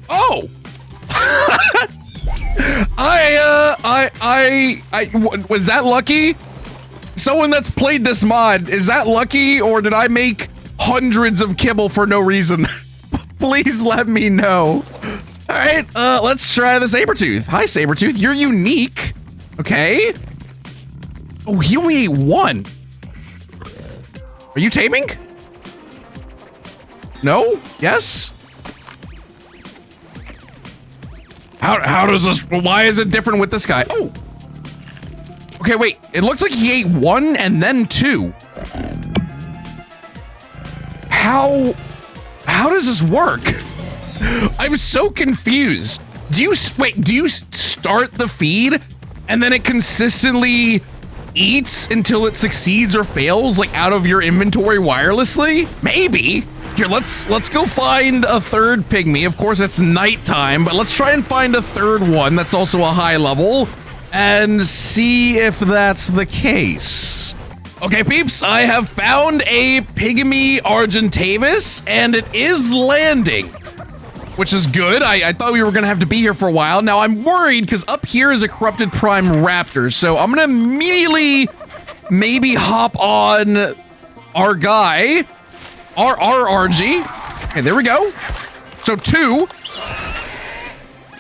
Oh! Was that lucky? Someone that's played this mod, is that lucky, or did I make hundreds of kibble for no reason? Please let me know. All right, let's try the Sabertooth. Hi, Sabertooth, you're unique. Okay. Oh, he only ate one. Are you taming? No? Yes? How does this, why is it different with this guy? Oh. Okay, wait, it looks like he ate one and then two. How does this work? I'm so confused. Do you start the feed and then it consistently eats until it succeeds or fails, like out of your inventory wirelessly? Maybe. Here, let's go find a third pygmy. Of course, it's nighttime, but let's try and find a third one that's also a high level and see if that's the case. Okay, peeps, I have found a Pygmy Argentavis, and it is landing, which is good. I thought we were gonna have to be here for a while. Now I'm worried because up here is a corrupted prime raptor, so I'm gonna immediately maybe hop on our guy, our RG. Okay, there we go. So 2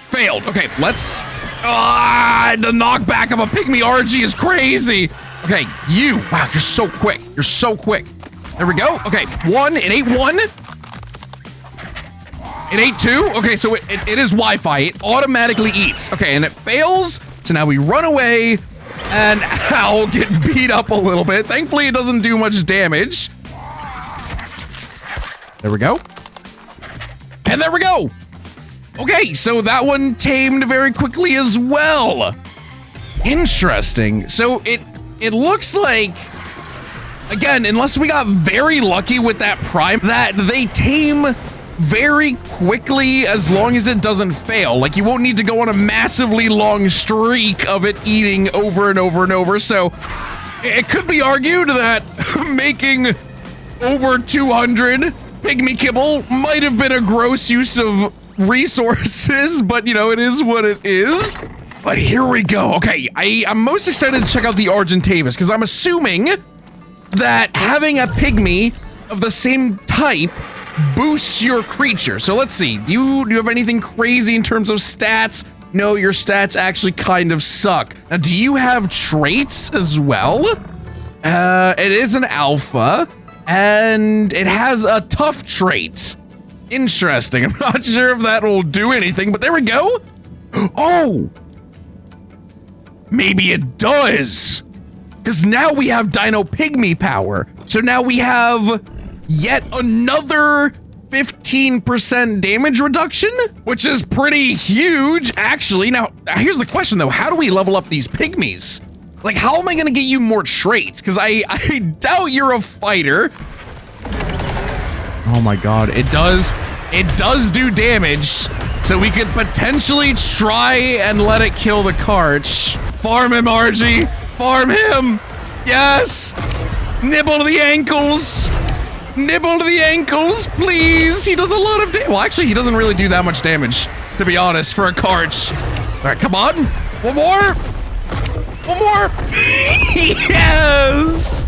failed. Okay, let's. The knockback of a Pygmy RG is crazy. Okay, wow, you're so quick. You're so quick. There we go. Okay, 1, it ate 1. It ate 2. Okay, so it is Wi-Fi. It automatically eats. Okay, and it fails. So now we run away and I'll get beat up a little bit. Thankfully, it doesn't do much damage. There we go. And there we go. Okay, so that one tamed very quickly as well. Interesting. So it looks like, again, unless we got very lucky with that prime, that they tame very quickly as long as it doesn't fail. Like, you won't need to go on a massively long streak of it eating over and over and over. So it could be argued that making over 200 pygmy kibble might have been a gross use of resources, but you know, it is what it is. But here we go. Okay, I'm most excited to check out the Argentavis because I'm assuming that having a pygmy of the same type boosts your creature. So let's see. Do you have anything crazy in terms of stats? No, your stats actually kind of suck. Now, do you have traits as well? It is an alpha, and it has a tough trait. Interesting. I'm not sure if that will do anything, but there we go. Oh! Maybe it does. Because now we have Dino Pygmy power. So now we have yet another 15% damage reduction, which is pretty huge, actually. Now, here's the question, though. How do we level up these pygmies? Like, how am I going to get you more traits? Because I doubt you're a fighter. Oh my god, it does do damage, so we could potentially try and let it kill the Karch. Farm him, RG, farm him, yes! Nibble to the ankles, please! He does a lot of damage. Well, actually, he doesn't really do that much damage, to be honest, for a Karch. All right, come on, one more! Yes!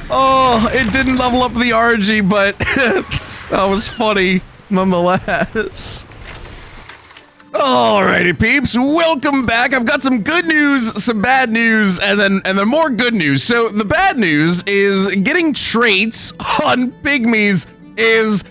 Oh, it didn't level up the RG, but that was funny nonetheless. Alrighty, peeps, welcome back. I've got some good news, some bad news, and then more good news. So the bad news is getting traits on pygmies is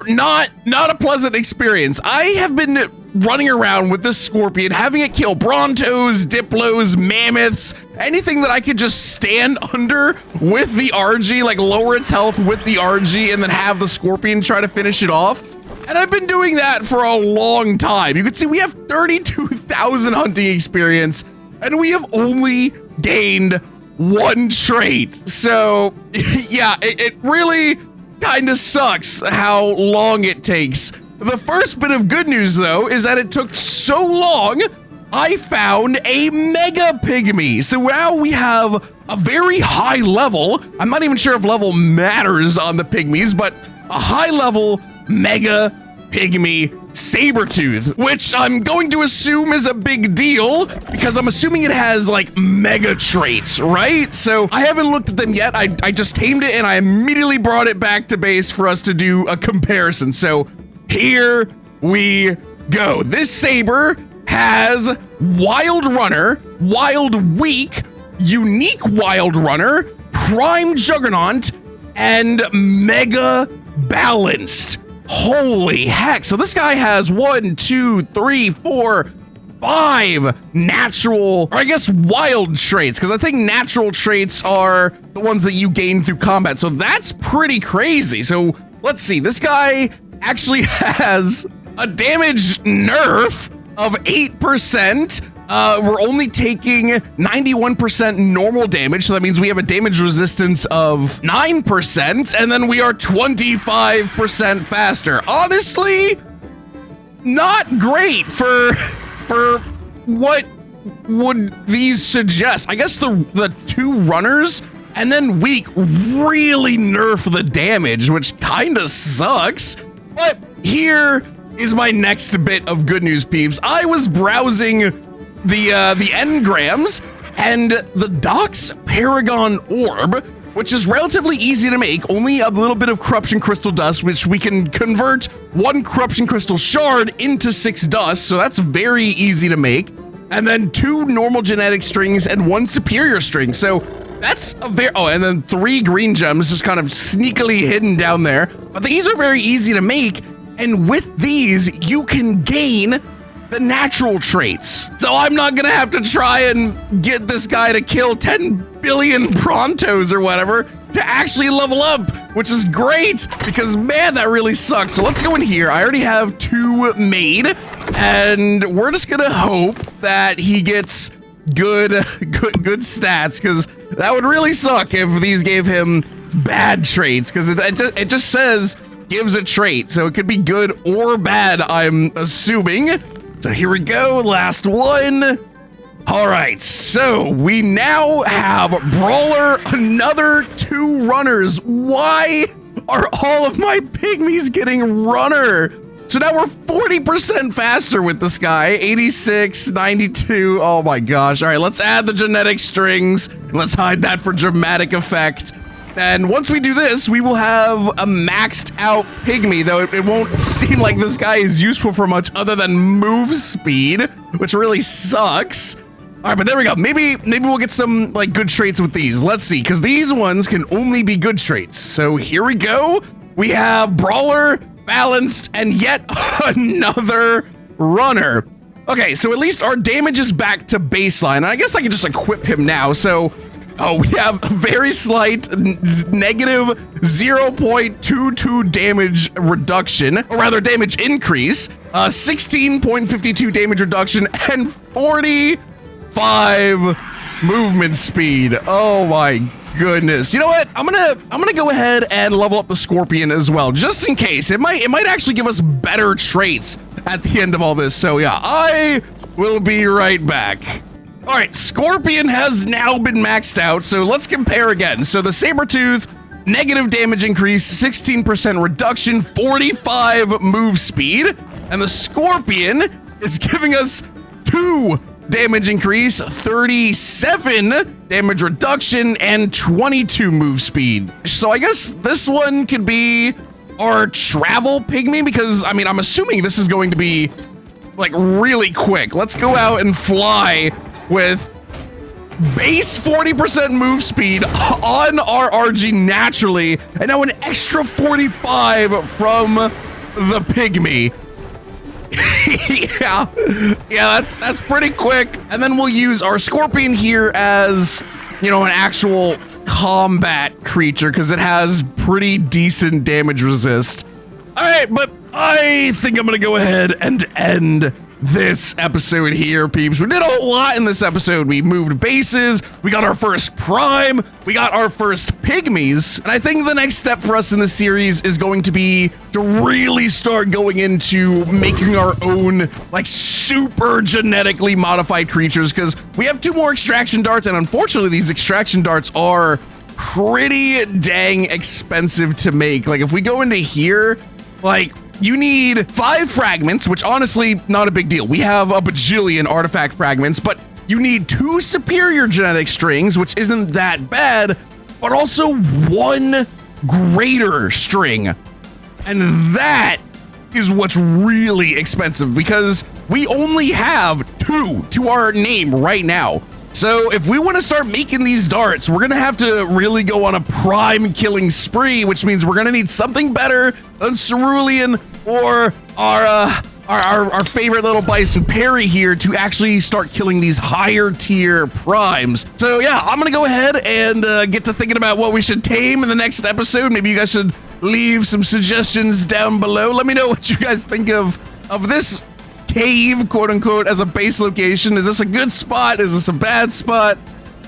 not a pleasant experience. I have been running around with this scorpion, having it kill brontos, diplos, mammoths, anything that I could just stand under with the RG, like lower its health with the RG and then have the scorpion try to finish it off. And I've been doing that for a long time. You can see we have 32,000 hunting experience and we have only gained 1 trait. So yeah, it really kind of sucks how long it takes. The first bit of good news, though, is that it took so long I found a Mega Pygmy. So now we have a very high level. I'm not even sure if level matters on the Pygmies, but a high level Mega Pygmy Sabertooth, which I'm going to assume is a big deal because I'm assuming it has like mega traits, right? So I haven't looked at them yet. I just tamed it and I immediately brought it back to base for us to do a comparison. So here we go. This Saber has Wild Runner, Wild Weak, Unique Wild Runner, Prime Juggernaut, and Mega Balanced. Holy heck. So this guy has 1, 2, 3, 4, 5 natural, or I guess wild traits, because I think natural traits are the ones that you gain through combat. So that's pretty crazy. So let's see. This guy actually has a damage nerf of 8%. We're only taking 91% normal damage, so that means we have a damage resistance of 9%, and then we are 25% faster. Honestly, not great for what would these suggest. I guess the 2 runners and then weak really nerf the damage, which kind of sucks. But here is my next bit of good news, peeps. I was browsing the engrams and the DOX Paragon Orb, which is relatively easy to make, only a little bit of corruption crystal dust, which we can convert 1 corruption crystal shard into 6 dust, so that's very easy to make, and then 2 normal genetic strings and 1 superior string. So that's a very, oh, and then 3 green gems just kind of sneakily hidden down there, but these are very easy to make, and with these you can gain the natural traits. So I'm not gonna have to try and get this guy to kill 10 billion Prontos or whatever to actually level up, which is great because man, that really sucks. So let's go in here. I already have 2 made and we're just gonna hope that he gets good stats, because that would really suck if these gave him bad traits, because it just says gives a trait, so it could be good or bad, I'm assuming. So here we go, last one. All right, so we now have Brawler, another 2 runners. Why are all of my Pygmies getting runner? So now we're 40% faster with this guy, 86, 92, oh my gosh. All right, let's add the genetic strings. Let's hide that for dramatic effect. And once we do this, we will have a maxed out Pygmy, though it won't seem like this guy is useful for much other than move speed, which really sucks. All right, but there we go. Maybe we'll get some like good traits with these. Let's see, because these ones can only be good traits. So here we go. We have Brawler, Balanced, and yet another Runner. Okay, so at least our damage is back to baseline. And I guess I can just equip him now. So oh, we have a very slight negative 0.22 damage reduction, or rather damage increase, 16.52 damage reduction, and 45 movement speed. Oh my goodness. You know what? I'm gonna go ahead and level up the Scorpion as well, just in case. It might actually give us better traits at the end of all this. So yeah, I will be right back. All right, Scorpion has now been maxed out, so let's compare again. So the Sabertooth, negative damage increase, 16% reduction, 45 move speed, and the Scorpion is giving us 2 damage increase, 37 damage reduction, and 22 move speed. So I guess this one could be our travel Pygmy, because I mean, I'm assuming this is going to be like really quick. Let's go out and fly with base 40% move speed on our RG naturally, and now an extra 45 from the Pygmy. yeah, that's pretty quick. And then we'll use our Scorpion here as, you know, an actual combat creature, because it has pretty decent damage resist. All right, but I think I'm gonna go ahead and end this episode here, peeps. We did a whole lot in this episode. We moved bases, we got our first prime, we got our first pygmies, and I think the next step for us in this series is going to be to really start going into making our own, like, super genetically modified creatures, because we have 2 more extraction darts, and unfortunately these extraction darts are pretty dang expensive to make. Like, if we go into here, like, you need 5 fragments, which honestly, not a big deal. We have a bajillion artifact fragments, but you need 2 superior genetic strings, which isn't that bad, but also 1 greater string. And that is what's really expensive, because we only have 2 to our name right now. So if we want to start making these darts, we're going to have to really go on a prime killing spree, which means we're going to need something better than Cerulean or our favorite little bison Perry here to actually start killing these higher tier primes. So yeah, I'm going to go ahead and get to thinking about what we should tame in the next episode. Maybe you guys should leave some suggestions down below. Let me know what you guys think of this cave, quote unquote, as a base location. Is this a good spot? Is this a bad spot?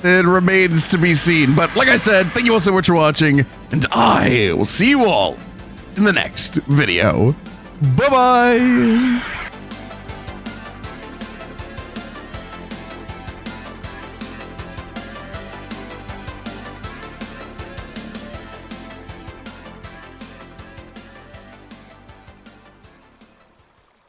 It remains to be seen. But like I said, thank you all so much for watching, and I will see you all in the next video. Bye-bye.